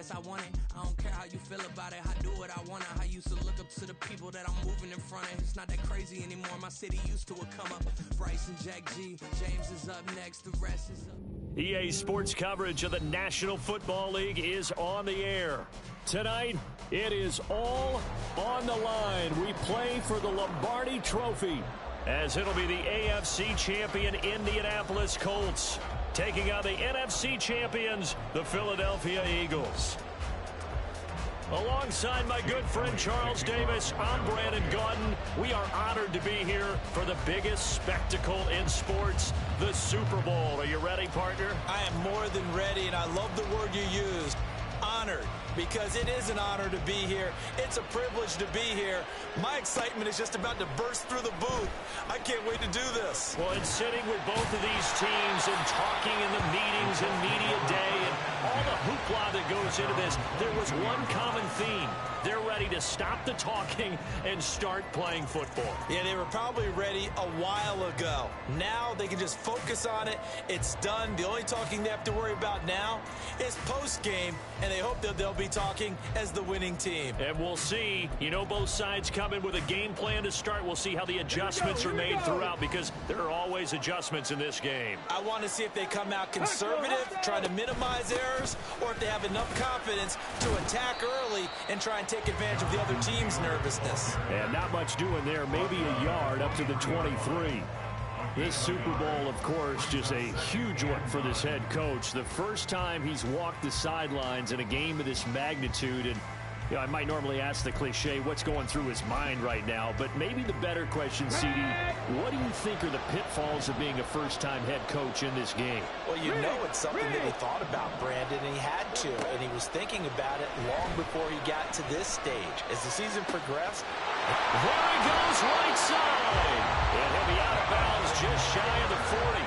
as I want it. I don't care how you feel about it, I do what I want it. I used to look up to the people that I'm moving in front of. It's not that crazy anymore, my city used to a come up. Bryce and Jack G, James is up next, the rest is up. EA Sports coverage of the National Football League is on the air. Tonight, it is all on the line. We play for the Lombardi Trophy, as it'll be the AFC champion Indianapolis Colts taking on the NFC champions, the Philadelphia Eagles. Alongside my good friend Charles Davis, I'm Brandon Gaudin. We are honored to be here for the biggest spectacle in sports, the Super Bowl. Are you ready, partner? I am more than ready, and I love the word you used, honored, because it is an honor to be here. It's a privilege to be here. My excitement is just about to burst through the booth. I can't wait to do this. Well, and sitting with both of these teams and talking in the meetings and media day and all the hoopla that goes into this, there was one common theme. They're ready to stop the talking and start playing football. Yeah, they were probably ready a while ago. Now they can just focus on it. It's done. The only talking they have to worry about now is post-game, and they hope that they'll be talking as the winning team. And we'll see. You know, both sides come in with a game plan to start. We'll see how the adjustments are made throughout, because there are always adjustments in this game. I want to see if they come out conservative, trying to minimize errors, or if they have enough confidence to attack early and try and take advantage of the other team's nervousness. And not much doing there. Maybe a yard up to the 23. This Super Bowl, of course, just a huge one for this head coach. The first time he's walked the sidelines in a game of this magnitude. And you know, I might normally ask the cliche, what's going through his mind right now? But maybe the better question, CD, what do you think are the pitfalls of being a first-time head coach in this game? Well, you know it's something that he thought about, Brandon, and he had to. And he was thinking about it long before he got to this stage. As the season progressed, there he goes, right side. And he'll be out of bounds just shy of the 40.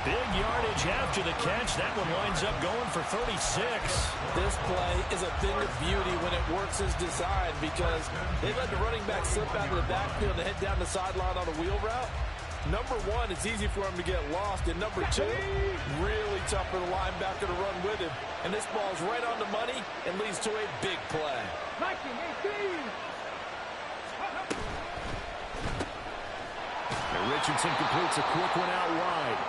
Big yardage after the catch. That one winds up going for 36. This play is a thing of beauty when it works as designed, because they let the running back slip out of the backfield and head down the sideline on a wheel route. Number one, it's easy for him to get lost. And number two, really tough for the linebacker to run with him. And this ball's right on the money and leads to a big play. And Richardson completes a quick one out wide.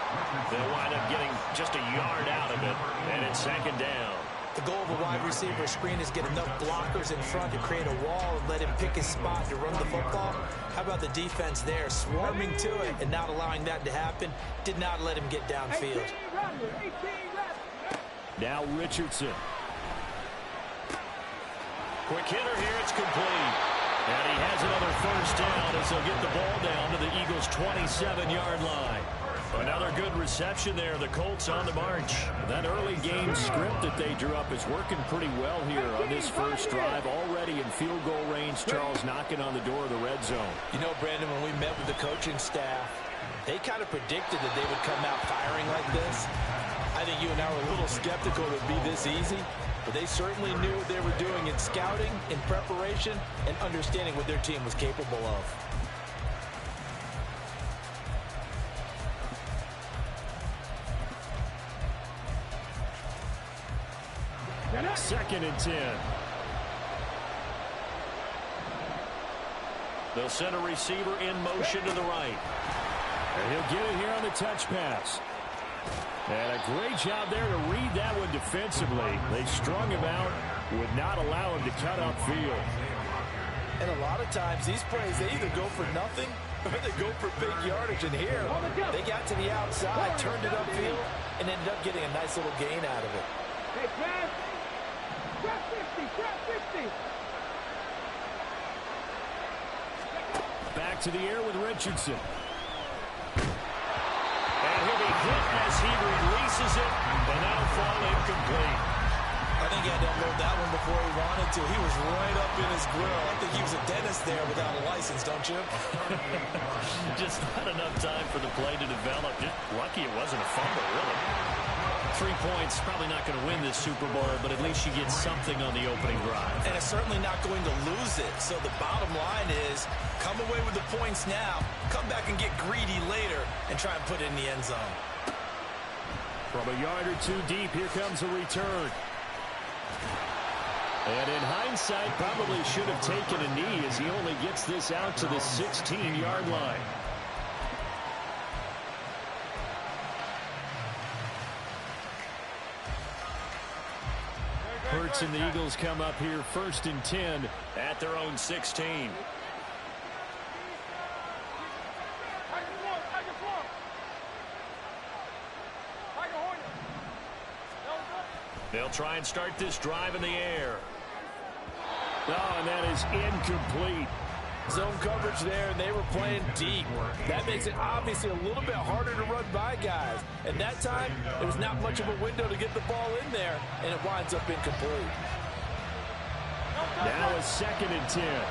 They'll wind up getting just a yard out of it, and it's second down. The goal of a wide receiver screen is get enough blockers in front to create a wall and let him pick his spot to run the football. How about the defense there, swarming to it and not allowing that to happen? Did not let him get downfield. Now Richardson. Quick hitter here, it's complete. And he has another first down as they'll get the ball down to the Eagles' 27-yard line. Another good reception there. The Colts on the march. That early game script that they drew up is working pretty well here on this first drive. Already in field goal range, Charles knocking on the door of the red zone. You know, Brandon, when we met with the coaching staff, they kind of predicted that they would come out firing like this. I think you and I were a little skeptical it would be this easy. But they certainly knew what they were doing in scouting, in preparation, and understanding what their team was capable of. Second and 10. They'll send a receiver in motion to the right. And he'll get it here on the touch pass. And a great job there to read that one defensively. They strung him out, would not allow him to cut upfield. And a lot of times, these plays, they either go for nothing or they go for big yardage. And here, they got to the outside, turned it upfield, and ended up getting a nice little gain out of it. Hey, Brad. Trap 50, trap 50. Back to the air with Richardson. And he'll be hit as he releases it, and that'll fall incomplete. I think he had to unload that one before he wanted to. He was right up in his grill. I think he was a dentist there without a license, don't you? Just not enough time for the play to develop. Just lucky it wasn't a fumble, really. 3 points, probably not going to win this Super Bowl, but at least you get something on the opening drive. And it's certainly not going to lose it. So the bottom line is, come away with the points now, come back and get greedy later, and try and put it in the end zone. From a yard or two deep, here comes a return. And in hindsight, probably should have taken a knee as he only gets this out to the 16-yard line. Hurts and the Eagles come up here 1st and 10 at their own 16. They'll try and start this drive in the air. Oh, and that is incomplete. Zone coverage there, and they were playing deep. That makes it obviously a little bit harder to run by guys. And that time, there was not much of a window to get the ball in there, and it winds up incomplete. Now a 2nd and 10.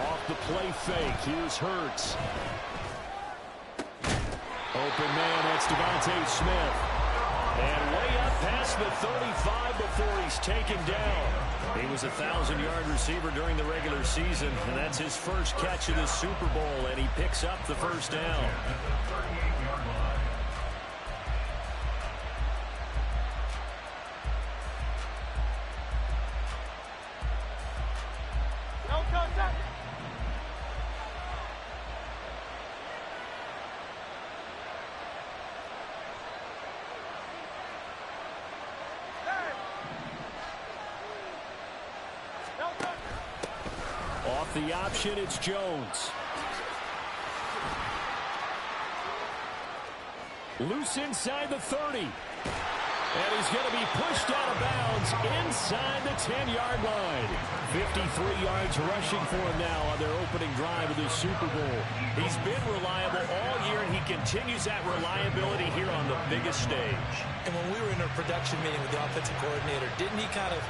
Off the play fake, here's Hurts. Open man, that's Devontae Smith. And way up past the 35 before he's taken down. He was a 1,000-yard receiver during the regular season, and that's his first catch of this Super Bowl, and he picks up the first down. Off the option, it's Jones. Loose inside the 30. And he's going to be pushed out of bounds inside the 10-yard line. 53 yards rushing for him now on their opening drive of this Super Bowl. He's been reliable all year, and he continues that reliability here on the biggest stage. And when we were in a production meeting with the offensive coordinator, didn't he kind of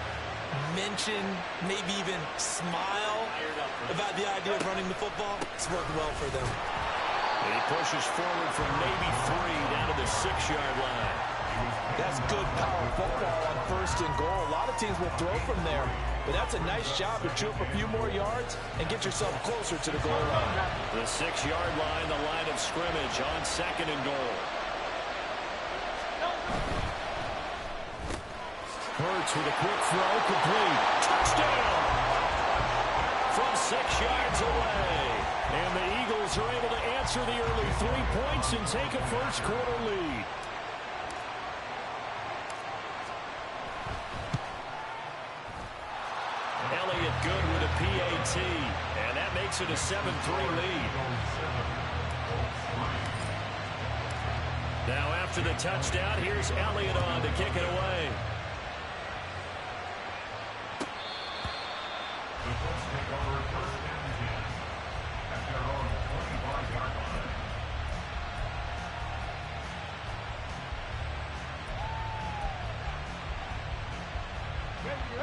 mention, maybe even smile about the idea of running the football? It's worked well for them. And he pushes forward from maybe 3 down to the 6-yard line. That's good power football on 1st and goal. A lot of teams will throw from there, but that's a nice job to chew up a few more yards and get yourself closer to the goal line. The 6-yard line, the line of scrimmage on 2nd and goal. Hurts with a quick throw, complete. Touchdown! From 6 yards away. And the Eagles are able to answer the early 3 points and take a first-quarter lead. Elliott good with a PAT. And that makes it a 7-3 lead. Now after the touchdown, here's Elliott on to kick it away.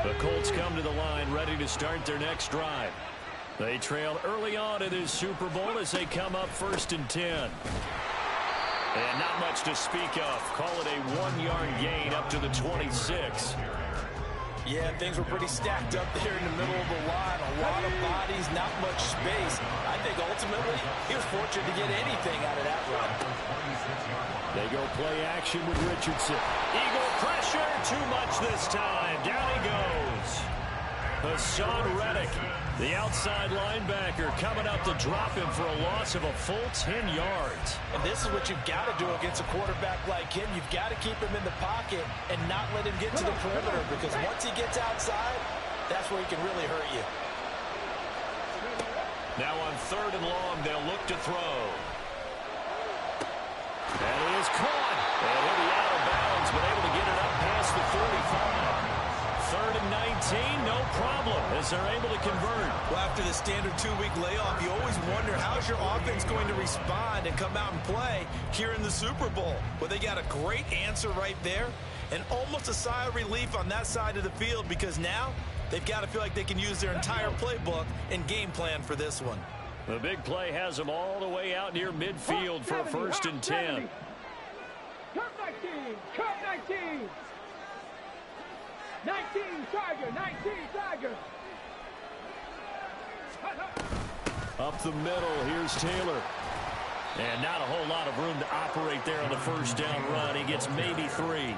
The Colts come to the line ready to start their next drive. They trail early on in this Super Bowl as they come up 1st and 10. And not much to speak of. Call it a 1-yard gain up to the 26. Yeah, things were pretty stacked up there in the middle of the line. A lot of bodies, not much space. I think ultimately he was fortunate to get anything out of that run. They go play action with Richardson. Eagle pressure, too much this time. Down he goes. Hassan Reddick, the outside linebacker, coming up to drop him for a loss of a full 10 yards. And this is what you've got to do against a quarterback like him. You've got to keep him in the pocket and not let him get to the perimeter, because once he gets outside, that's where he can really hurt you. Now on 3rd and long, they'll look to throw. And he is caught. And he'll be out of bounds, but able to get it up past the 35. 3rd and 19, no problem, as they're able to convert. Well, after the standard 2-week layoff, you always wonder how's your offense going to respond and come out and play here in the Super Bowl. Well, they got a great answer right there, and almost a sigh of relief on that side of the field, because now they've got to feel like they can use their entire playbook and game plan for this one. The big play has them all the way out near midfield for 1st and 10. Cut 19! Cut 19! 19 Tiger! 19 Tiger! Up the middle, here's Taylor. And not a whole lot of room to operate there on the 1st down run. He gets maybe 3.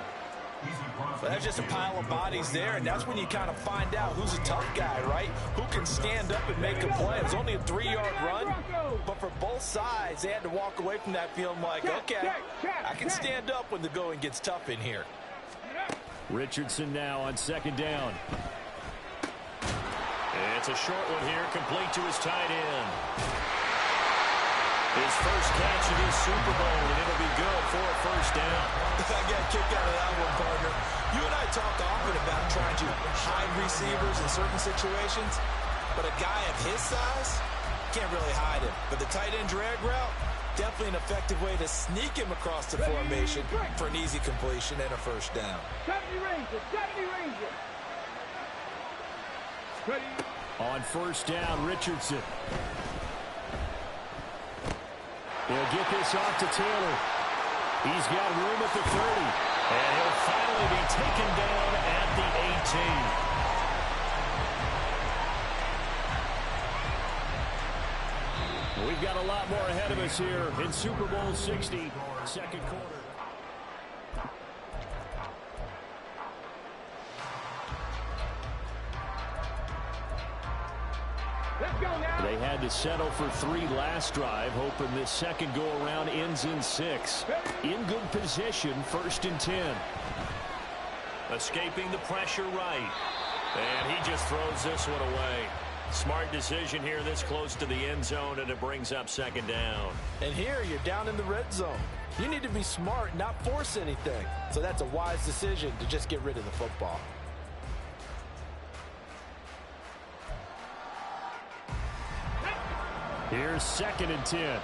Well, that's just a pile of bodies there, and that's when you kind of find out who's a tough guy, right? Who can stand up and make a play. It was only a 3-yard run, but for both sides, they had to walk away from that feeling like, okay, I can stand up when the going gets tough in here. Richardson now on second down. It's a short one here, complete to his tight end. His first catch of this Super Bowl, and it'll be good for a first down. I got a kick out of that one, partner. You and I talk often about trying to hide receivers in certain situations, but a guy of his size can't really hide him. But the tight end drag route, definitely an effective way to sneak him across the formation for an easy completion and a first down. 70 Rangers, 70 Rangers. Ready. On first down, Richardson. They'll get this off to Taylor. He's got room at the 30. And he'll finally be taken down at the 18. We've got a lot more ahead of us here in Super Bowl 60, second quarter. They had to settle for 3 last drive, hoping this second go-around ends in 6. In good position, 1st and 10. Escaping the pressure right. And he just throws this one away. Smart decision here this close to the end zone, and it brings up second down. And here you're down in the red zone. You need to be smart, not force anything. So that's a wise decision to just get rid of the football. Here's 2nd and 10.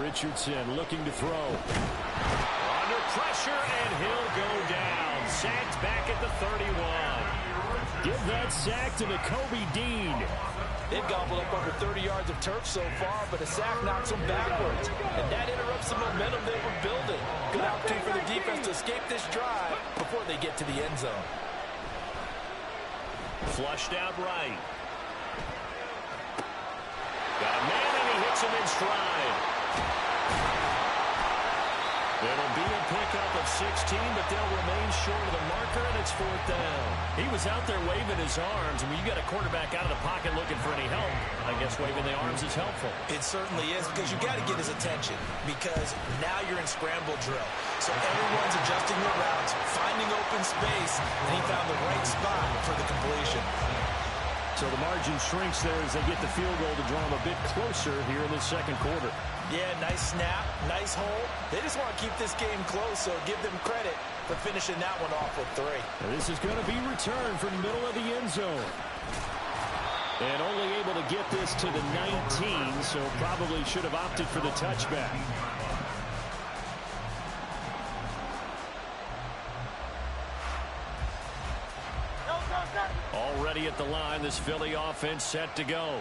Richardson looking to throw. Under pressure, and he'll go down. Sacked back at the 31. Give that sack to Nakobe Dean. They've gobbled up over 30 yards of turf so far, but a sack knocks them backwards. And that interrupts the momentum they were building. Good opportunity for the defense to escape this drive before they get to the end zone. Flushed out right. Got a man, and he hits him in stride. It'll be a pickup of 16, but they'll remain short of the marker, and it's 4th down. He was out there waving his arms, and when you got a quarterback out of the pocket looking for any help, I guess waving the arms is helpful. It certainly is, because you got to get his attention, because now you're in scramble drill. So everyone's adjusting their routes, finding open space, and he found the right spot for the completion. So the margin shrinks there as they get the field goal to draw them a bit closer here in the second quarter. Yeah, nice snap, nice hold. They just want to keep this game close, so give them credit for finishing that one off with 3. And this is going to be returned from the middle of the end zone. And only able to get this to the 19, so probably should have opted for the touchback. Already at the line, this Philly offense set to go.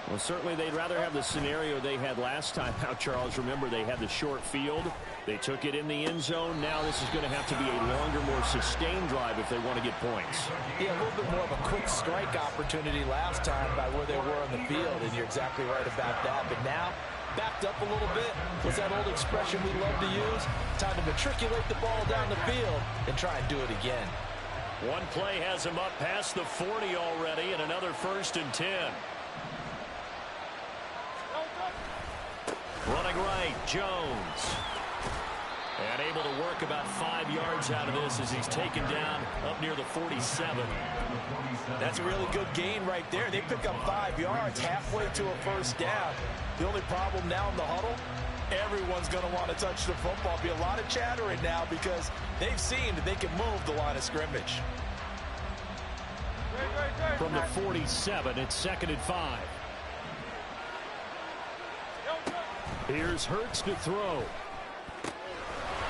Well, certainly they'd rather have the scenario they had last time out, Charles. Remember, they had the short field. They took it in the end zone. Now this is going to have to be a longer, more sustained drive if they want to get points. Yeah, a little bit more of a quick strike opportunity last time by where they were on the field, and you're exactly right about that. But now, backed up a little bit. What's that old expression we love to use? Time to matriculate the ball down the field and try and do it again. One play has him up past the 40 already, and another 1st and 10. Running right, Jones. And able to work about 5 yards out of this as he's taken down up near the 47. That's a really good gain right there. They pick up 5 yards halfway to a first down. The only problem now in the huddle, everyone's going to want to touch the football. Be a lot of chattering now because they've seen that they can move the line of scrimmage. From the 47, it's 2nd and 5. Here's Hurts to throw.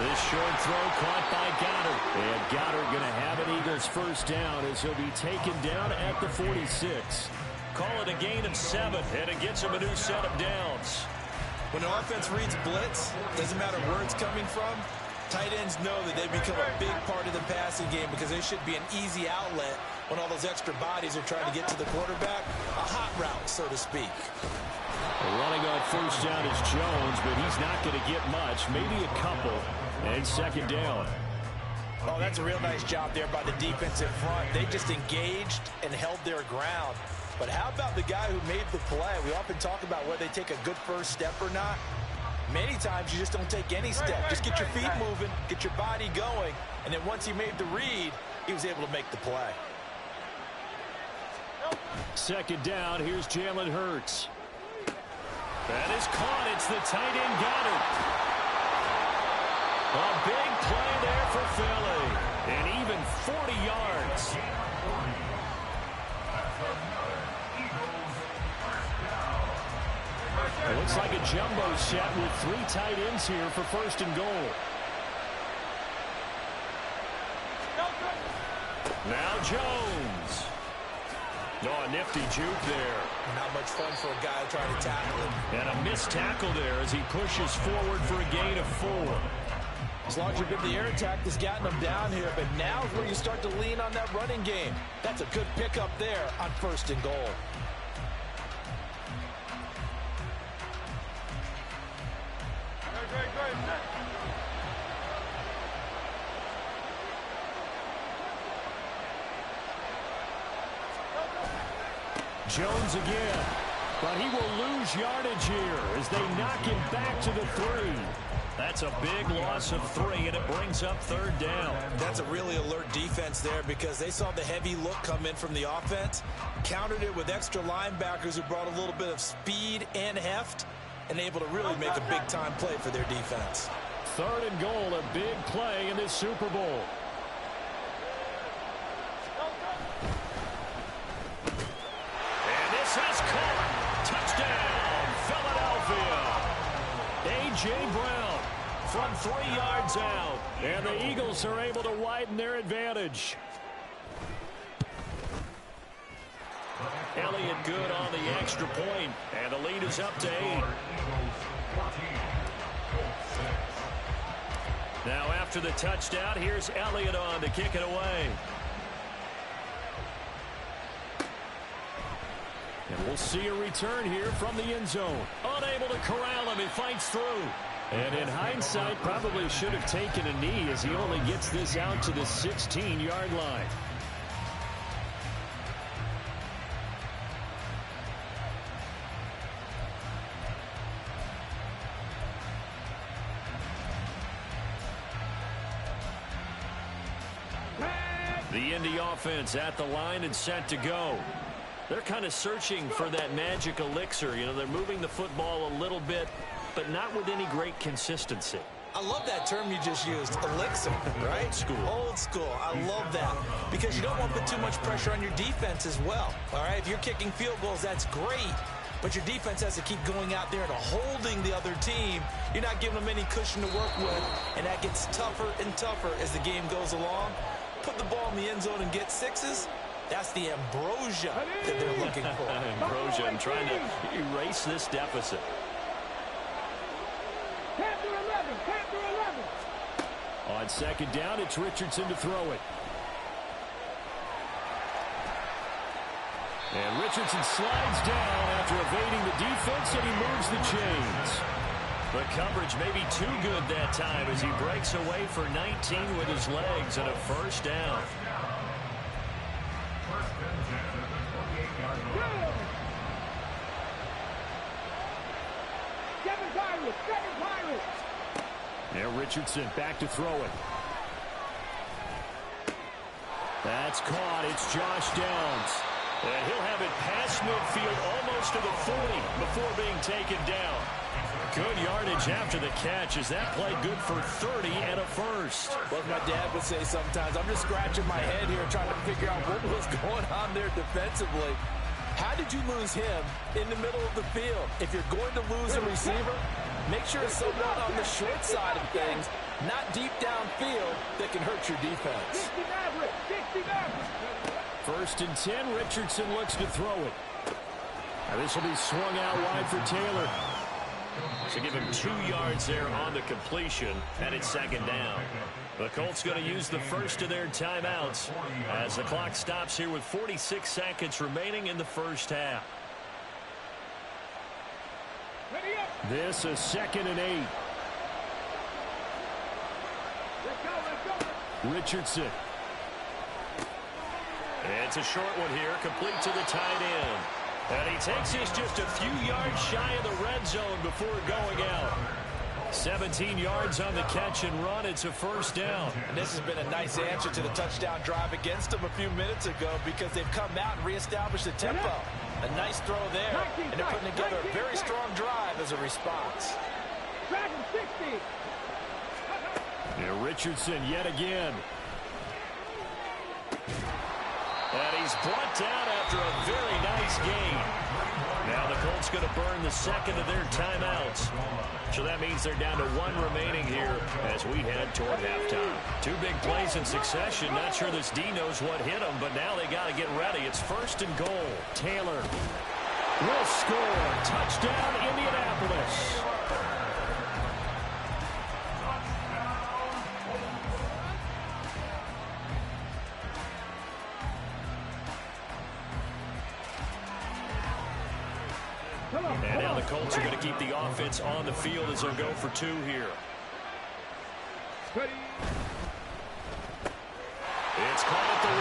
This short throw caught by Goddard. And Goddard going to have an Eagles first down as he'll be taken down at the 46. Call it a gain of 7, and it gets him a new set of downs. When an offense reads blitz, doesn't matter where it's coming from, tight ends know that they become a big part of the passing game because they should be an easy outlet when all those extra bodies are trying to get to the quarterback. A hot route, so to speak. Running on first down is Jones, but he's not going to get much, maybe a couple, and second down. Oh, that's a real nice job there by the defense in front. They just engaged and held their ground. But how about the guy who made the play? We often talk about whether they take a good first step or not. Many times you just don't take any step. Just get your feet moving, get your body going, and then once he made the read, he was able to make the play. Second down, here's Jalen Hurts. That is caught. It's the tight end Goddard. A big play there for Philly. And even 40 yards. It looks like a jumbo set with 3 tight ends here for first and goal. Now Jones. Oh, a nifty juke there. Not much fun for a guy trying to tackle him. And a missed tackle there as he pushes forward for a gain of 4. As long as you've been the air attack that's gotten them down here, but now is where you start to lean on that running game. That's a good pickup there on first and goal. Jones again, but he will lose yardage here as they knock him back to the 3. That's a big loss of 3, and it brings up third down. That's a really alert defense there because they saw the heavy look come in from the offense, countered it with extra linebackers who brought a little bit of speed and heft, and able to really make a big-time play for their defense. Third and goal, a big play in this Super Bowl. Has caught. Touchdown, Philadelphia. A.J. Brown from 3 yards out. And the Eagles are able to widen their advantage. Elliott good on the extra point. And the lead is up to 8. Now after the touchdown, here's Elliott on to kick it away. And we'll see a return here from the end zone. Unable to corral him. He fights through. And in hindsight, probably should have taken a knee as he only gets this out to the 16-yard line. The Indy offense at the line and set to go. They're kind of searching for that magic elixir. You know, they're moving the football a little bit, but not with any great consistency. I love that term you just used, elixir, right? Old school. Old school. I love that because you don't want to put too much pressure on your defense as well. All right, if you're kicking field goals, that's great, but your defense has to keep going out there and holding the other team. You're not giving them any cushion to work with, and that gets tougher and tougher as the game goes along. Put the ball in the end zone and get 6s. That's the ambrosia that they're looking for. Ambrosia and trying to erase this deficit. Panther 11, Panther 11. On second down, it's Richardson to throw it. And Richardson slides down after evading the defense, and he moves the chains. The coverage may be too good that time as he breaks away for 19 with his legs and a first down. Seven Pirates. Now Richardson back to throw it. That's caught. It's Josh Downs. And he'll have it past midfield almost to the 40 before being taken down. Good yardage after the catch. Is that play good for 30 and a first? Well, my dad would say sometimes, I'm just scratching my head here trying to figure out what was going on there defensively. How did you lose him in the middle of the field? If you're going to lose a receiver, make sure it's someone on the short side of things, not deep downfield, that can hurt your defense. 60 Mavericks. First and 10, Richardson looks to throw it. Now this will be swung out wide for Taylor. So give him 2 yards there on the completion, and it's second down. The Colts going to use the first of their timeouts as the clock stops here with 46 seconds remaining in the first half. This is 2nd and 8. Richardson. It's a short one here, complete to the tight end. And he takes this just a few yards shy of the red zone before going out. 17 yards on the catch and run. It's a first down. And this has been a nice answer to the touchdown drive against them a few minutes ago because they've come out and reestablished the tempo. A nice throw there, and they're putting together a very strong drive as a response. Yeah, Richardson yet again. And he's brought down after a very nice gain. Now the Colts going to burn the second of their timeouts. So that means they're down to 1 remaining here as we head toward halftime. 2 big plays in succession. Not sure this D knows what hit them, but now they got to get ready. It's 1st and goal. Taylor will score. Touchdown, Indianapolis. And now the Colts are going to keep the offense on the field as they'll go for 2 here. It's caught at the 1.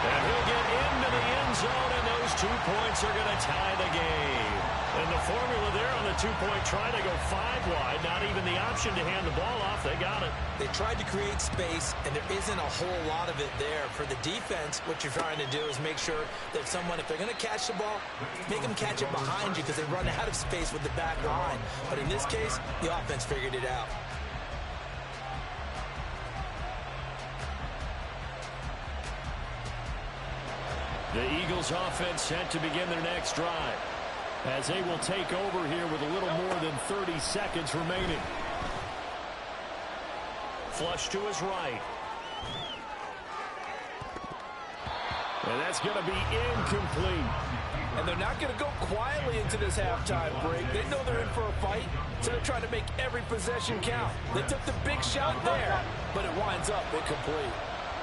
And he'll get into the end zone, and those 2 points are going to tie the game. And the formula there on the 2-point try to go 5 wide. Not even the option to hand the ball off. They got it. They tried to create space, and there isn't a whole lot of it there. For the defense, what you're trying to do is make sure that someone, if they're going to catch the ball, make them catch it behind you because they run out of space with the back line. But in this case, the offense figured it out. The Eagles offense set to begin their next drive as they will take over here with a little more than 30 seconds remaining. Flush to his right. And that's going to be incomplete. And they're not going to go quietly into this halftime break. They know they're in for a fight, so they're trying to make every possession count. They took the big shot there, but it winds up incomplete.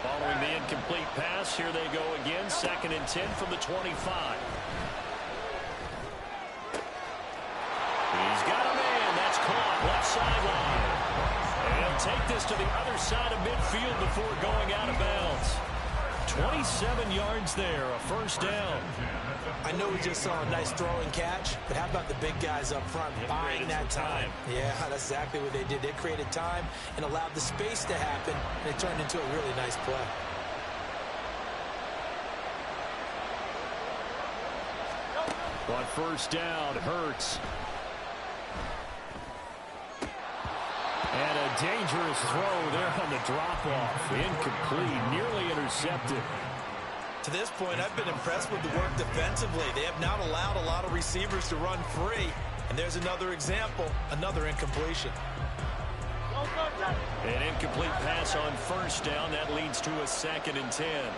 Following the incomplete pass, here they go again. 2nd and 10 from the 25. He's got a man. That's caught. Left sideline. And he'll take this to the other side of midfield before going out of bounds. 27 yards there, a first down. I know we just saw a nice throw and catch, but how about the big guys up front buying that time? Yeah, that's exactly what they did. They created time and allowed the space to happen, and it turned into a really nice play. On first down, Hurts. And a dangerous throw there on the drop-off. Incomplete, nearly intercepted. To this point, I've been impressed with the work defensively. They have not allowed a lot of receivers to run free. And there's another example, another incompletion. An incomplete pass on first down. That leads to a 2nd and 10.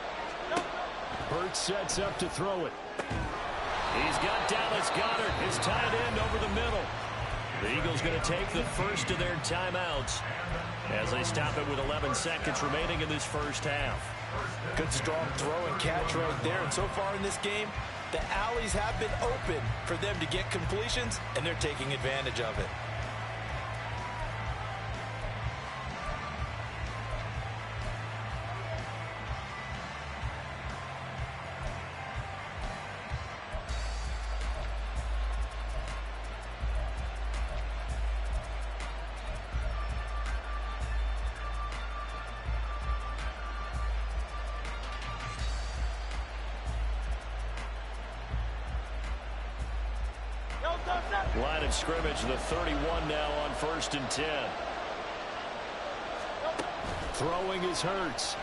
Hurts sets up to throw it. He's got Dallas Goedert, his tight end, over the middle. The Eagles going to take the first of their timeouts as they stop it with 11 seconds remaining in this first half. Good strong throw and catch right there. And so far in this game, the alleys have been open for them to get completions, and they're taking advantage of it. Line of scrimmage, the 31 now on 1st and 10. Throwing is Hurts.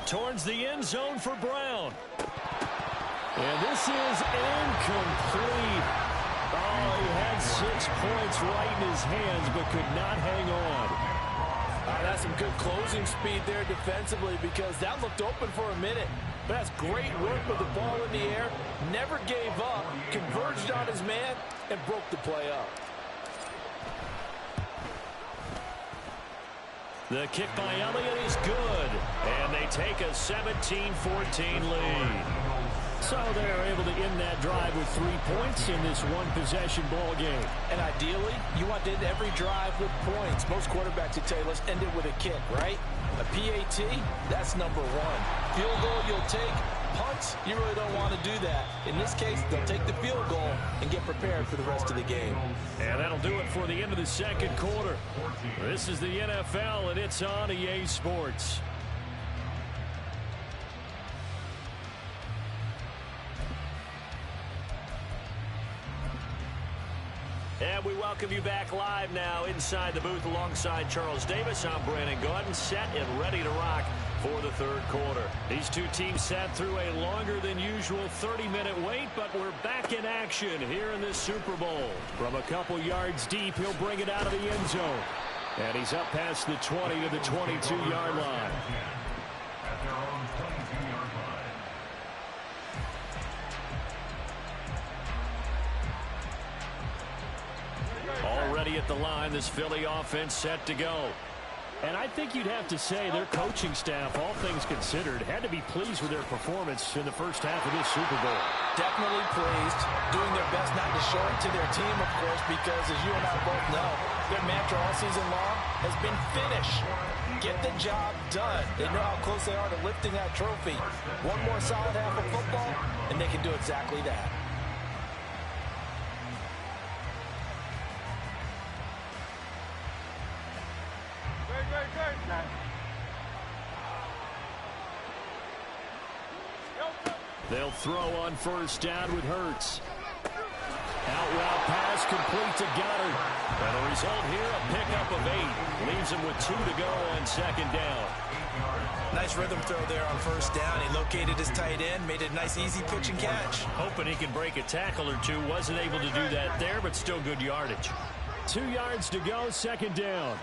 Towards the end zone for Brown. And this is incomplete. Oh, he had 6 points right in his hands, but could not hang on. That's some good closing speed there defensively because that looked open for a minute. But that's great work with the ball in the air. Never gave up, converged on his man, and broke the play up. The kick by Elliott is good. And they take a 17-14 lead. So they're able to end that drive with 3 points in this one-possession ball game. And ideally, you want to end every drive with points. Most quarterbacks would tell you, let's end it with a kick, right? A PAT, that's number one. Field goal you'll take. Punts, you really don't want to do that. In this case, they'll take the field goal and get prepared for the rest of the game. And that'll do it for the end of the second quarter. This is the NFL, and it's on EA Sports. And we welcome you back live now inside the booth alongside Charles Davis. I'm Brandon Gaudin, set and ready to rock for the third quarter. These two teams sat through a longer than usual 30-minute wait, but we're back in action here in this Super Bowl. From a couple yards deep, he'll bring it out of the end zone. And he's up past the 20 to the 22-yard line. Already at the line, this Philly offense set to go. And I think you'd have to say their coaching staff, all things considered, had to be pleased with their performance in the first half of this Super Bowl. Definitely pleased, doing their best not to show it to their team, of course, because as you and I both know, their mantra all season long has been finish. Get the job done. They know how close they are to lifting that trophy. One more solid half of football, and they can do exactly that. They'll throw on first down with Hurts. Out route pass complete to Goddard. And the result here, a pickup of 8. Leaves him with 2 to go on second down. Nice rhythm throw there on first down. He located his tight end, made it a nice easy pitch and catch. Hoping he can break a tackle or two. Wasn't able to do that there, but still good yardage. 2 yards to go, second down.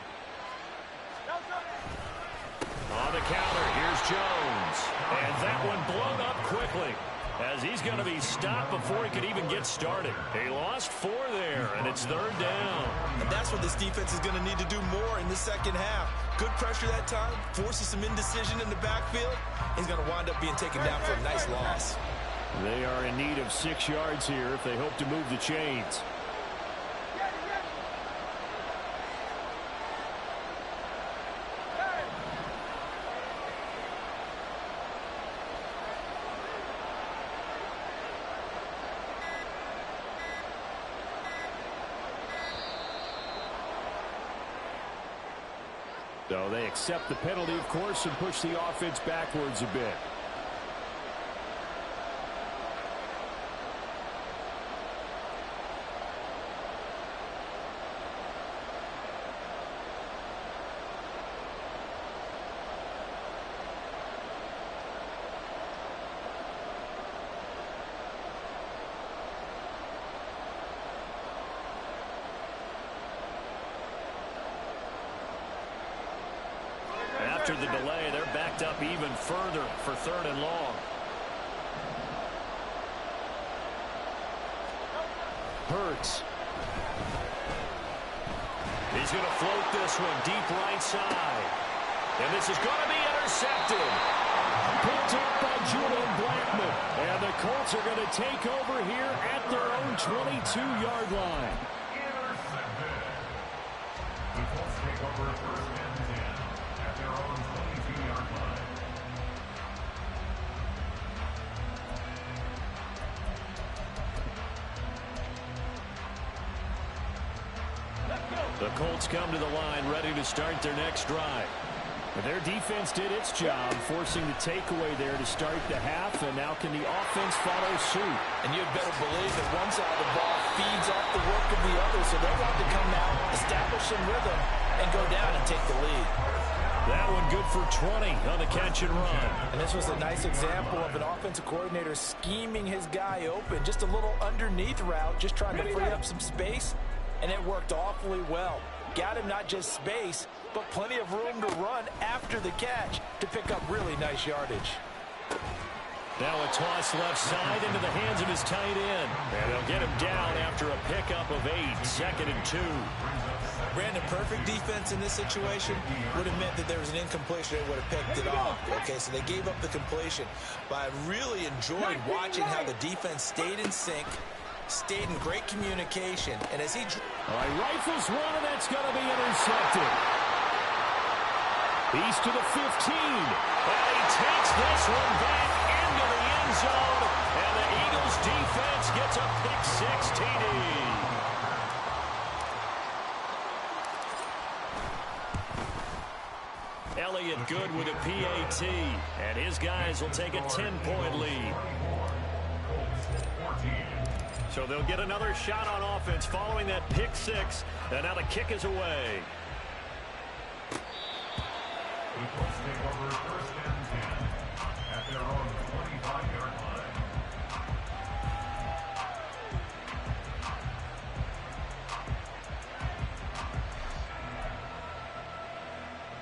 On the counter, here's Jones. And that one blown up quickly as he's going to be stopped before he could even get started. He lost 4 there, and it's third down. And that's what this defense is going to need to do more in the second half. Good pressure that time, forces some indecision in the backfield. He's going to wind up being taken down for a nice loss. They are in need of 6 yards here if they hope to move the chains. So they accept the penalty, of course, and push the offense backwards a bit. After the delay, they're backed up even further for third and long. Hurts. He's going to float this one deep right side. And this is going to be intercepted. Picked up by Julian Blackmon. And the Colts are going to take over here at their own 22-yard line. Intercepted. The Colts take over first and 10 at their own 22-yard line. The Colts come to the line ready to start their next drive. But their defense did its job, forcing the takeaway there to start the half, and now can the offense follow suit? And you'd better believe that one side of the ball feeds off the work of the other, so they want to come out, establish some rhythm, and go down and take the lead. That one good for 20 on the catch and run. And this was a nice example of an offensive coordinator scheming his guy open. Just a little underneath route, just trying to free up some space, and it worked awfully well. Got him not just space, but plenty of room to run after the catch to pick up really nice yardage. Now a toss left side into the hands of his tight end. And they'll get him down after a pickup of 8, 2nd and 2. Brandon, perfect defense in this situation would have meant that there was an incompletion. They would have picked it off. Okay, so they gave up the completion. But I really enjoyed watching how the defense stayed in sync, stayed in great communication. And as he... All right, rifles one, and that's going to be intercepted. He's to the 15. And he takes this one back into the end zone. And the Eagles defense gets a pick-6 TD. Elliott good with a PAT, and his guys will take a 10-point lead. So they'll get another shot on offense following that pick-6, and now the kick is away. The Colts take over 1st and 10 at their own 25-yard line.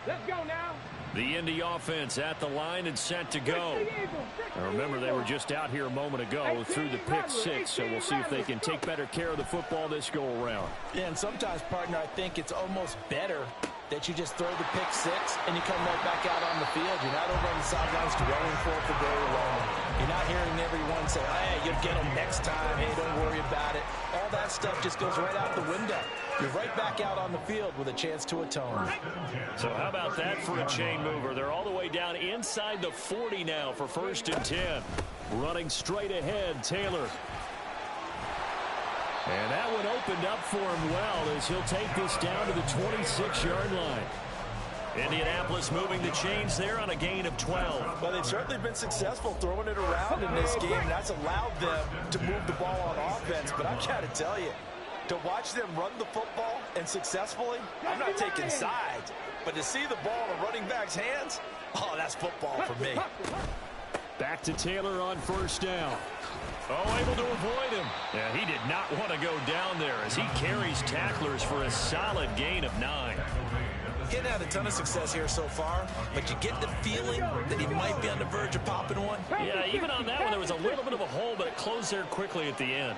Let's go now. The Indy offense at the line and set to go. Now remember, they were just out here a moment ago through the pick-6, so we'll see if they can take better care of the football this go-around. Yeah, and sometimes, partner, I think it's almost better that you just throw the pick-6 and you come right back out on the field. You're not over on the sidelines dwelling for it for very long. You're not hearing everyone say, hey, you'll get them next time. Hey, don't worry about it. All that stuff just goes right out the window. You're right back out on the field with a chance to atone. So how about that for a chain mover? They're all the way down inside the 40 now for 1st and 10. Running straight ahead, Taylor. And that one opened up for him well as he'll take this down to the 26-yard line. Indianapolis moving the chains there on a gain of 12. Well, they've certainly been successful throwing it around in this game, and that's allowed them to move the ball on offense. But I've got to tell you, to watch them run the football and successful, I'm not taking sides, but to see the ball in a running back's hands, oh, that's football for me. Back to Taylor on 1st down. Oh, able to avoid him. Yeah, he did not want to go down there as he carries tacklers for a solid gain of 9. Getting had a ton of success here so far, but you get the feeling that he might be on the verge of popping one. Yeah, even on that one, there was a little bit of a hole, but it closed there quickly at the end.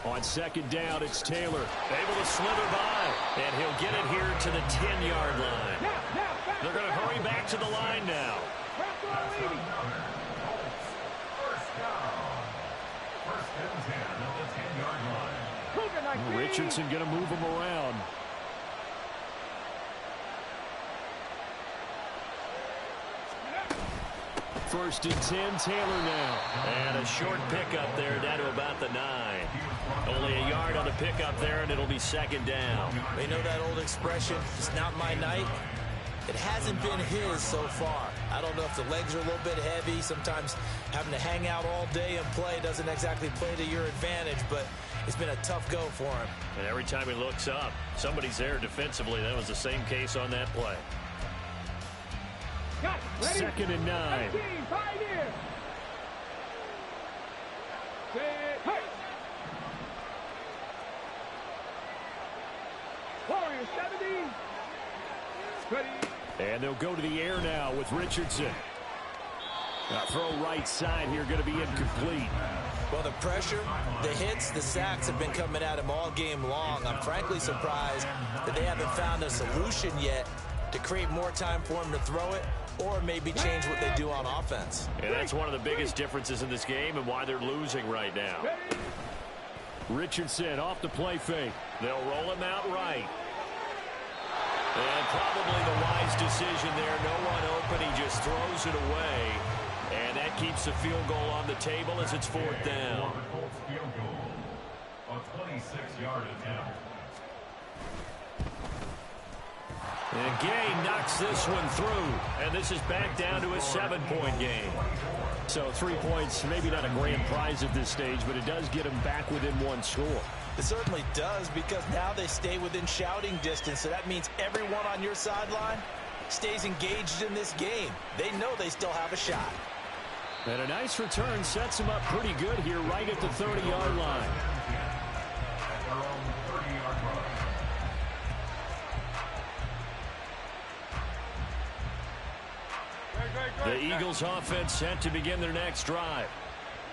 On 2nd down, it's Taylor. Able to slither by, and he'll get it here to the 10-yard line. They're going to hurry back to the line now. Richardson going to move him around. First and 10, Taylor now. And a short pickup there down to about the 9. Only a yard on the pickup there, and it'll be 2nd down. They know that old expression, it's not my night. It hasn't been his so far. I don't know if the legs are a little bit heavy. Sometimes having to hang out all day and play doesn't exactly play to your advantage, but it's been a tough go for him. And every time he looks up, somebody's there defensively. That was the same case on that play. 2nd and 9. Warriors 70. Ready. And they'll go to the air now with Richardson. Throw right side here, going to be incomplete. Well, the pressure, the hits, the sacks have been coming at him all game long. I'm frankly surprised that they haven't found a solution yet to create more time for him to throw it or maybe change what they do on offense. And that's one of the biggest differences in this game and why they're losing right now. Richardson off the play fake. They'll roll him out right. And probably the wise decision there. No one open. He just throws it away. And that keeps the field goal on the table as it's 4th down. The Colts field goal, a 26-yard attempt. And Gay knocks this one through. And this is back down to a 7-point game. So 3 points, maybe not a grand prize at this stage, but it does get them back within 1 score. It certainly does, because now they stay within shouting distance. So that means everyone on your sideline stays engaged in this game. They know they still have a shot. And a nice return sets them up pretty good here right at the 30-yard line. At their own 30-yard line. The Eagles offense set to begin their next drive.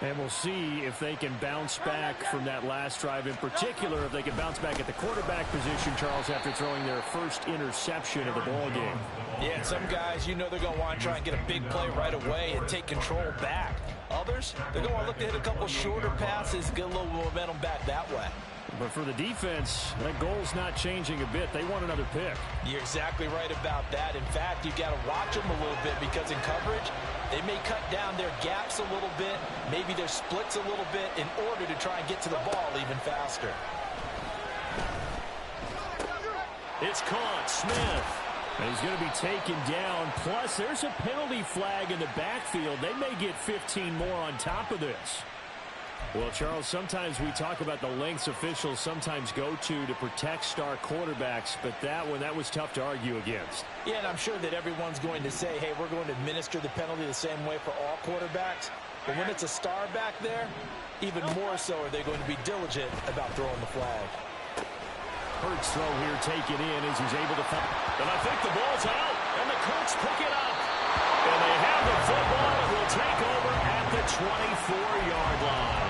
And we'll see if they can bounce back from that last drive, in particular if they can bounce back at the quarterback position, Charles, after throwing their first interception of the ball game. Yeah, and some guys, you know they're going to want to try and get a big play right away and take control back. Others, they're going to look to hit a couple shorter passes, get a little momentum back that way. But for the defense, that goal's not changing a bit. They want another pick. You're exactly right about that. In fact, you've got to watch them a little bit because in coverage, they may cut down their gaps a little bit, maybe their splits a little bit in order to try and get to the ball even faster. It's caught. Smith. And he's going to be taken down. Plus, there's a penalty flag in the backfield. They may get 15 more on top of this. Well, Charles, sometimes we talk about the lengths officials sometimes go to protect star quarterbacks, but that was tough to argue against. Yeah, and I'm sure that everyone's going to say, hey, we're going to administer the penalty the same way for all quarterbacks. But when it's a star back there, even more so are they going to be diligent about throwing the flag. Hurts throw here taken in as he's able to find. And I think the ball's out, and the Colts pick it up. And they have the football and will take over at the 24-yard line.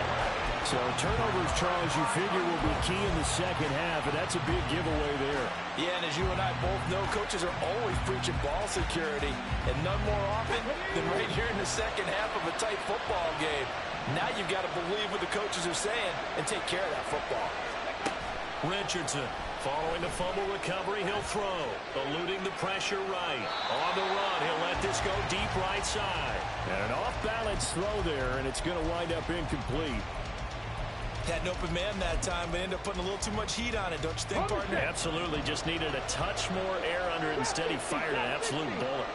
So turnovers, Charles, you figure will be key in the second half, and that's a big giveaway there. Yeah, and as you and I both know, coaches are always preaching ball security, and none more often than right here in the second half of a tight football game. Now you've got to believe what the coaches are saying and take care of that football. Richardson, following the fumble recovery, he'll throw. Eluding the pressure right. On the run, he'll let this go deep right side. And an off-balance throw there, and it's going to wind up incomplete. Had an open man that time, but ended up putting a little too much heat on it, don't you think, partner? Absolutely. Just needed a touch more air under it. Instead, he fired an absolute bullet.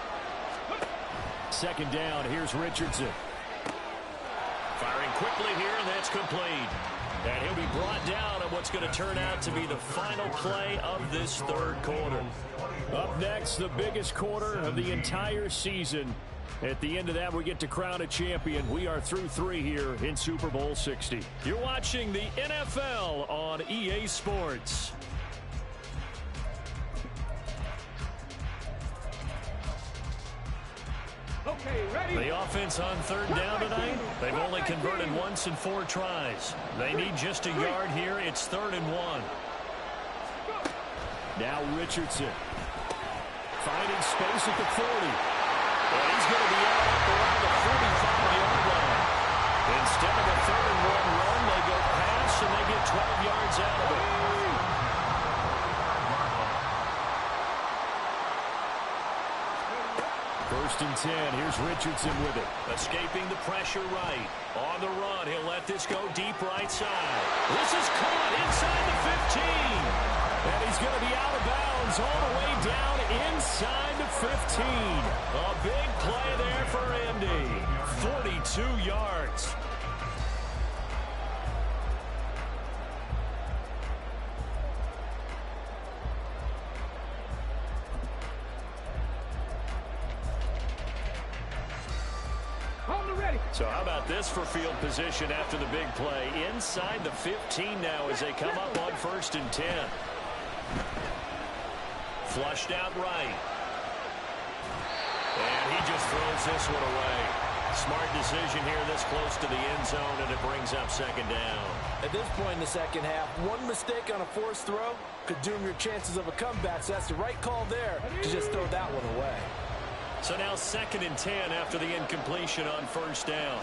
Second down, here's Richardson. Firing quickly here, and that's complete. And he'll be brought down on what's going to turn out to be the final play of this third quarter. Up next, the biggest quarter of the entire season. At the end of that, we get to crown a champion. We are through 3 here in Super Bowl 60. You're watching the NFL on EA Sports. Okay, ready? The offense on third down tonight, they've only converted once in 4 tries. They need just a yard here. It's 3rd and 1. Now Richardson. Finding space at the 40. And he's going to be out up around the 45-yard line. Instead of a 3rd and 1 run, they go pass, and they get 12 yards out of it. First and 10. Here's Richardson with it. Escaping the pressure right. On the run, he'll let this go deep right side. This is caught inside the 15. And he's going to be out of bounds all the way down inside the 15. A big play there for Indy. 42 yards. So how about this for field position after the big play? Inside the 15 now as they come up on 1st and 10. Flushed out right. And he just throws this one away. Smart decision here this close to the end zone, and it brings up 2nd down. At this point in the second half, one mistake on a forced throw could doom your chances of a comeback, so that's the right call there to just throw that one away. So now 2nd and 10 after the incompletion on 1st down.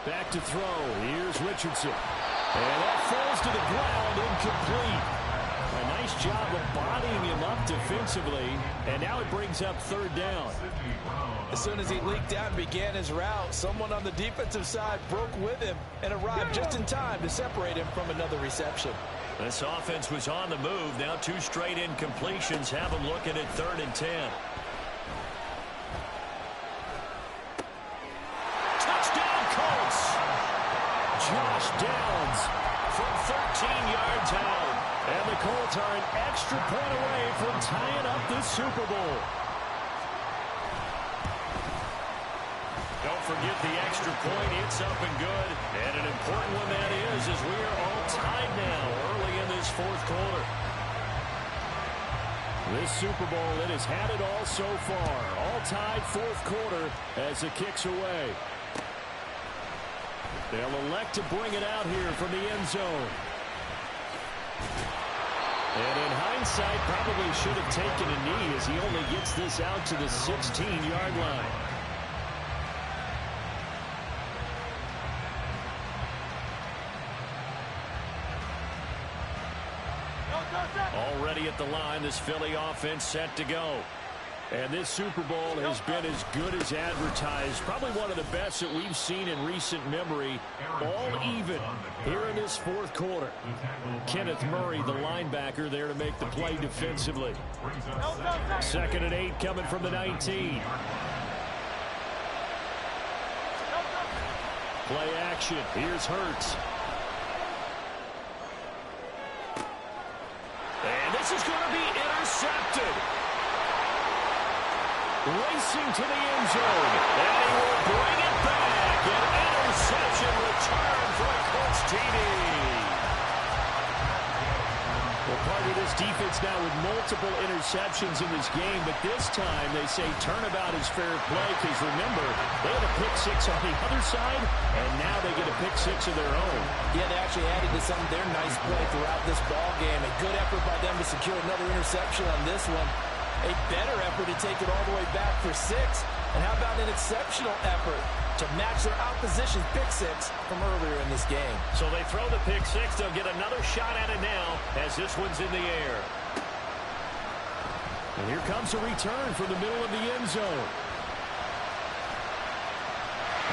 Back to throw. Here's Richardson. And that falls to the ground, incomplete. A nice job of bodying him up defensively, and now it brings up 3rd down. As soon as he leaked out and began his route, someone on the defensive side broke with him and arrived just in time to separate him from another reception. This offense was on the move. Now 2 straight incompletions have them looking at 3rd and 10. Touchdown, Colts! Josh Downs from 13 yards out. And the Colts are an extra point away from tying up this Super Bowl. Don't forget the extra point. It's up and good. And an important one that is, as we are all tied now early in this 4th quarter. This Super Bowl, it has had it all so far. All tied fourth quarter as the kick's away. They'll elect to bring it out here from the end zone. And in hindsight, probably should have taken a knee as he only gets this out to the 16-yard line. Already at the line, this Philly offense set to go. And this Super Bowl has been as good as advertised. Probably one of the best that we've seen in recent memory. All even here in this fourth quarter. Kenneth Murray, the linebacker, there to make the play defensively. 2nd and 8 coming from the 19. Play action. Here's Hurts. And this is going to be intercepted. Racing to the end zone. And he will bring it back. An interception return for a Colts TD. Well, part of this defense now with multiple interceptions in this game, but this time they say turnabout is fair play because remember, they had a pick six on the other side, and now they get a pick six of their own. Yeah, they actually added to some of their nice play throughout this ball game. A good effort by them to secure another interception on this one. A better effort to take it all the way back for 6. And how about an exceptional effort to match their opposition's pick six from earlier in this game? So they throw the pick six. They'll get another shot at it now as this one's in the air. And here comes a return from the middle of the end zone.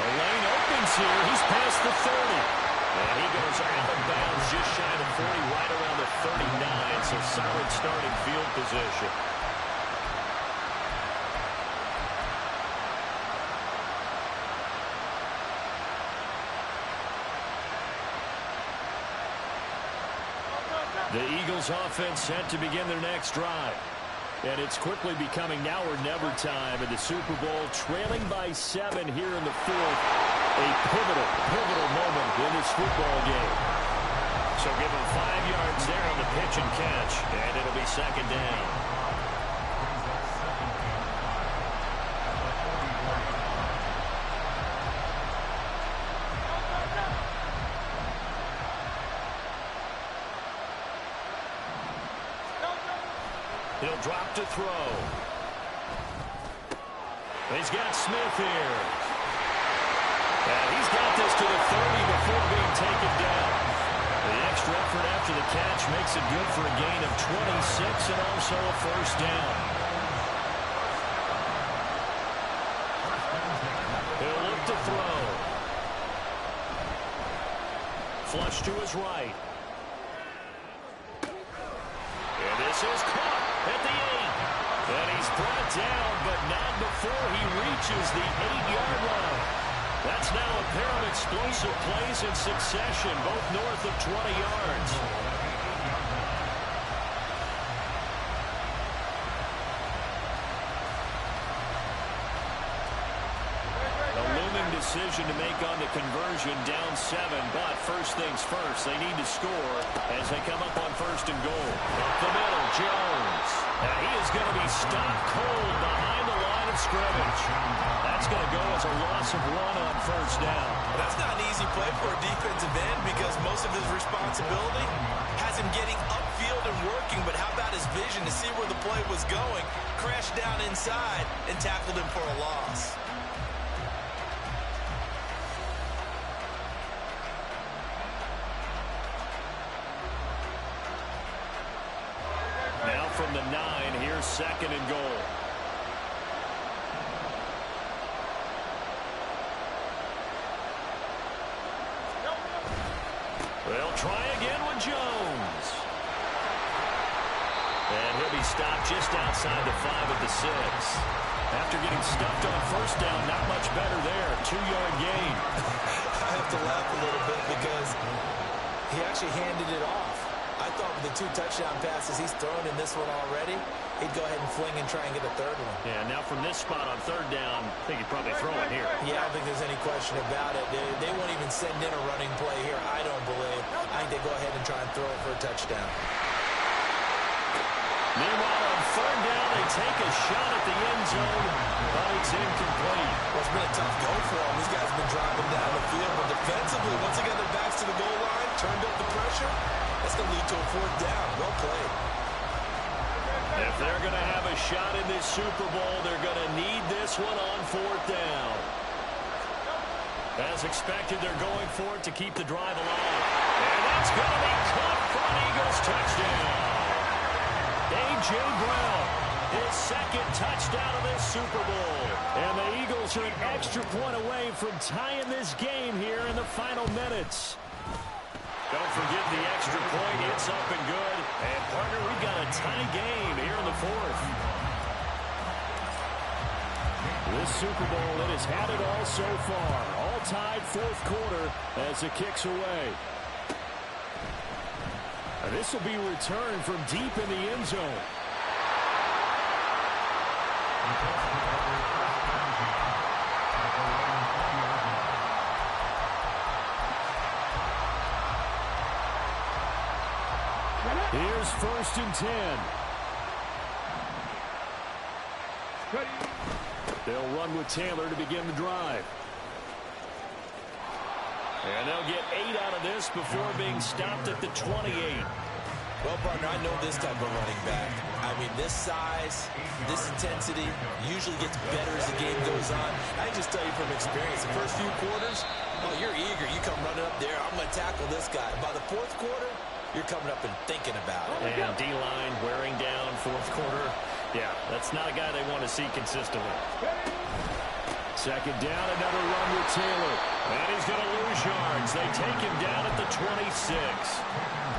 The lane opens here. He's past the 30. And he goes out of bounds just shy of 40, right around the 39. So solid starting field position. The Eagles offense set to begin their next drive. And it's quickly becoming now or never time in the Super Bowl, trailing by 7 here in the fourth. A pivotal moment in this football game. So give them 5 yards there on the pitch and catch, and it'll be 2nd down. He'll drop to throw. He's got Smith here. And he's got this to the 30 before being taken down. The extra effort after the catch makes it good for a gain of 26 and also a first down. He'll look to throw. Flush to his right. And this is caught at the 8. And he's brought down, but not before he reaches the 8-yard line. That's now a pair of explosive plays in succession, both north of 20 yards. A looming decision to make on the conversion, down 7, but first things first, they need to score as they come up on 1st and goal. Up the middle, Jones. And he is going to be stopped cold behind the line of scrimmage. That's going to go as a loss of 1 on 1st down. That's not an easy play for a defensive end because most of his responsibility has him getting upfield and working, but how about his vision to see where the play was going, crashed down inside, and tackled him for a loss. Now from the 9, here's 2nd and goal. They'll try again with Jones. And he'll be stopped just outside the 5 at the 6. After getting stuffed on 1st down, not much better there. 2-yard gain. I have to laugh a little bit because he actually handed it off. I thought with the 2 touchdown passes he's thrown in this one already, he'd go ahead and fling and try and get a 3rd one. Yeah, now from this spot on 3rd down, I think he'd probably throw it here. Yeah, I don't think there's any question about it. They won't even send in a running play here, I don't believe. I think they go ahead and try and throw it for a touchdown. Meanwhile, on third down, they take a shot at the end zone, but it's incomplete. Well, it's been a tough go for them. These guys have been driving down the field, but defensively, once they get their backs to the goal line, turned up the pressure, that's going to lead to a fourth down. Well played. If they're going to have a shot in this Super Bowl, they're going to need this one on fourth down. As expected, they're going for it to keep the drive alive. And that's going to be caught for an Eagles touchdown. A.J. Brown, his second touchdown of this Super Bowl. And the Eagles are an extra point away from tying this game here in the final minutes. Don't forget the extra point. It's up and good. And, partner, we've got a tie game here in the fourth. This Super Bowl, it has had it all so far. All tied fourth quarter as it kicks away. And this will be returned from deep in the end zone. Here's 1st and 10. They'll run with Taylor to begin the drive. And they'll get 8 out of this before being stopped at the 28. Well, partner, I know this type of running back. I mean, this size, this intensity usually gets better as the game goes on. I can just tell you from experience, the first few quarters, oh, you're eager. You come running up there, I'm going to tackle this guy. By the fourth quarter, you're coming up and thinking about it. And D-line wearing down fourth quarter. Yeah, that's not a guy they want to see consistently. Second down, another run with Taylor. And he's going to lose yards. They take him down at the 26.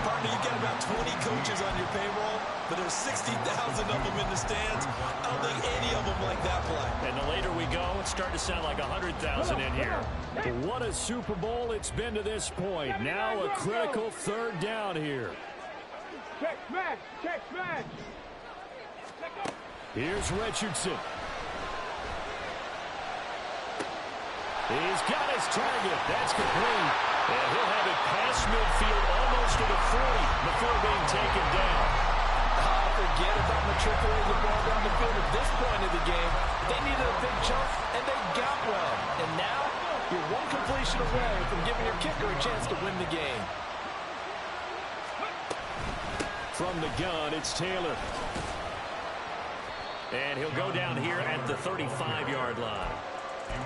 Partner, you got about 20 coaches on your payroll, but there's 60,000 of them in the stands. I don't think any of them like that play. And the later we go, it's starting to sound like 100,000 in here. But what a Super Bowl it's been to this point. Now a critical third down here. Check smash. Check smash. Here's Richardson. He's got his target. That's complete. And he'll have it past midfield almost to the 40 before being taken down. Forget about matriculating the ball down the field at this point of the game. They needed a big chunk, and they got one. And now, you're one completion away from giving your kicker a chance to win the game. From the gun, it's Taylor. And he'll go down here at the 35-yard line.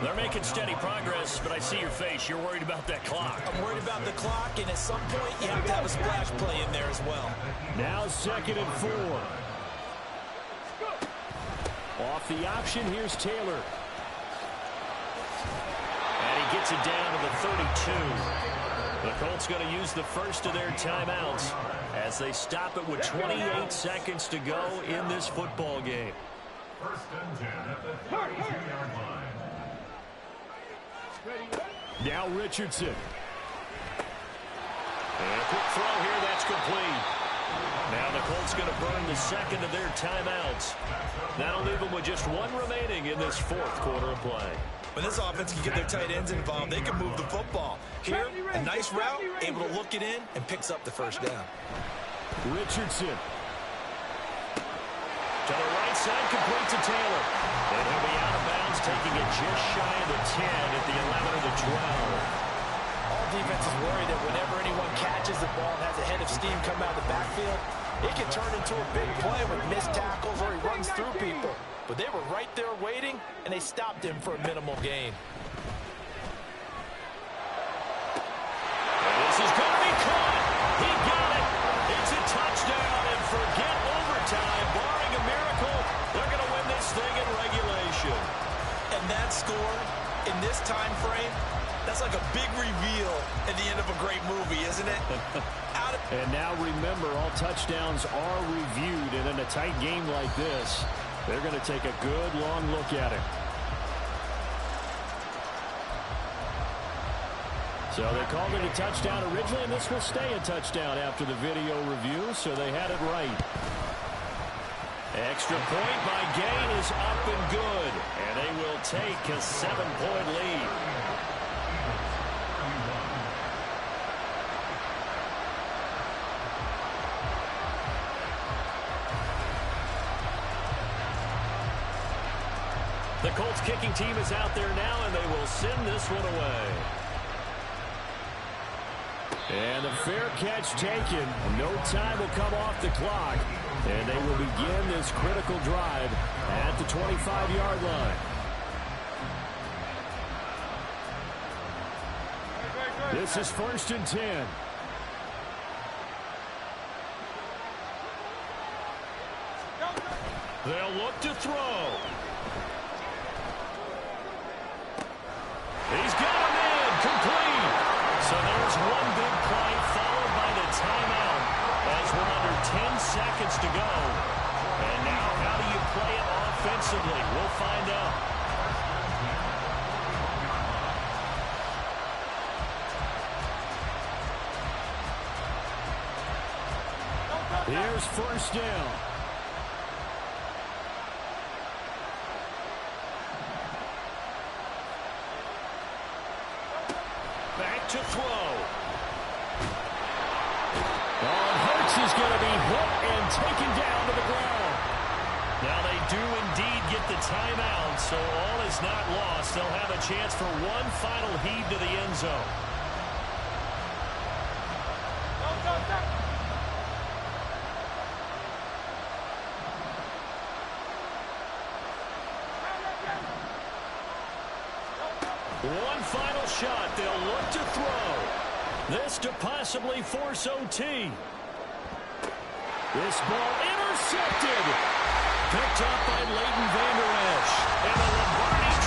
They're making steady progress, but I see your face. You're worried about that clock. I'm worried about the clock, and at some point, you have to have a splash play in there as well. Now 2nd and 4. Off the option, here's Taylor. And he gets it down to the 32. The Colts going to use the first of their timeouts as they stop it with 28 seconds to go in this football game. 1st and 10 at the 32-yard line. Now Richardson. And a quick throw here, that's complete. Now the Colts going to burn the second of their timeouts. That'll leave them with just one remaining in this fourth quarter of play. When this offense can get their tight ends involved, they can move the football. Here, a nice route, able to look it in, and picks up the first down. Richardson. To the right side, complete to Taylor. And he'll be out of bounds, taking it just shy of the 10 at the 11 or the 12. All defenses worry that whenever anyone catches the ball and has a head of steam come out of the backfield, it can turn into a big play with missed tackles or he runs through people. But they were right there waiting, and they stopped him for a minimal gain. This is going to be caught. He got it. It's a touchdown, and forget overtime. Barring a miracle, they're going to win this thing in regulation. And that score, in this time frame, that's like a big reveal at the end of a great movie, isn't it? And now remember, all touchdowns are reviewed, and in a tight game like this, they're going to take a good long look at it. So they called it a touchdown originally, and this will stay a touchdown after the video review, so they had it right. Extra point by Gay is up and good, and they will take a 7-point lead. The Colts kicking team is out there now, and they will send this one away. And a fair catch taken. No time will come off the clock. And they will begin this critical drive at the 25-yard line. This is 1st and 10. They'll look to throw. He's got him in. Complete. So there's one big play followed by the timeout as we're under 10 seconds to go. And now how do you play it offensively? We'll find out. Here's 1st down. Back to throw. Hurts is going to be hit and taken down to the ground. Now they do indeed get the timeout, so all is not lost. They'll have a chance for one final heave to the end zone. One final shot. They'll look to throw. This to possibly force OT. This ball intercepted. Picked up by Leighton Vander Esch. And the Lombardi